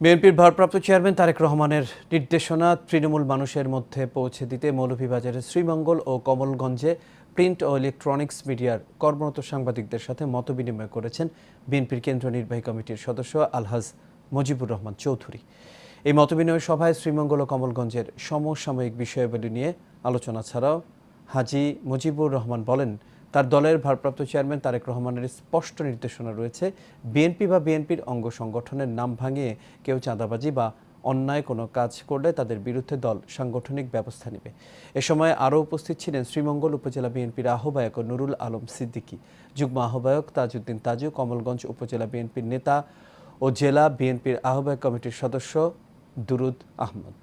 বিএনপির ভারপ্রাপ্ত চেয়ারম্যান তারেক রহমানের নির্দেশনা তৃণমূল মানুষের মধ্যে পৌঁছে দিতে মৌলভীবাজারের শ্রীমঙ্গল ও কমলগঞ্জে প্রিন্ট ও ইলেকট্রনিক্স মিডিয়ার কর্মরত সাংবাদিকদের সাথে মতবিনিময় করেছেন বিএনপির কেন্দ্রীয় নির্বাহী কমিটির সদস্য আলহাজ মুজিবুর রহমান চৌধুরী। এই মতবিনিময় সভায় শ্রীমঙ্গল ও কমলগঞ্জের সমসাময়িক বিষয়াবলী নিয়ে আলোচনা ছাড়াও হাজী মুজিবুর রহমান বলেন, তার দলের ভারপ্রাপ্ত চেয়ারম্যান তারেক রহমানের স্পষ্ট নির্দেশনা রয়েছে, বিএনপি বা বিএনপির অঙ্গ সংগঠনের নাম ভাঙিয়ে কেউ চাঁদাবাজি বা অন্যায় কোনো কাজ করলে তাদের বিরুদ্ধে দল সাংগঠনিক ব্যবস্থা নেবে। এ সময় আরও উপস্থিত ছিলেন শ্রীমঙ্গল উপজেলা বিএনপির আহ্বায়ক নুরুল আলম সিদ্দিকী, যুগ্ম আহ্বায়ক তাজউদ্দিন তাজু, কমলগঞ্জ উপজেলা বিএনপির নেতা ও জেলা বিএনপির আহ্বায়ক কমিটির সদস্য দুরুদ আহমদ।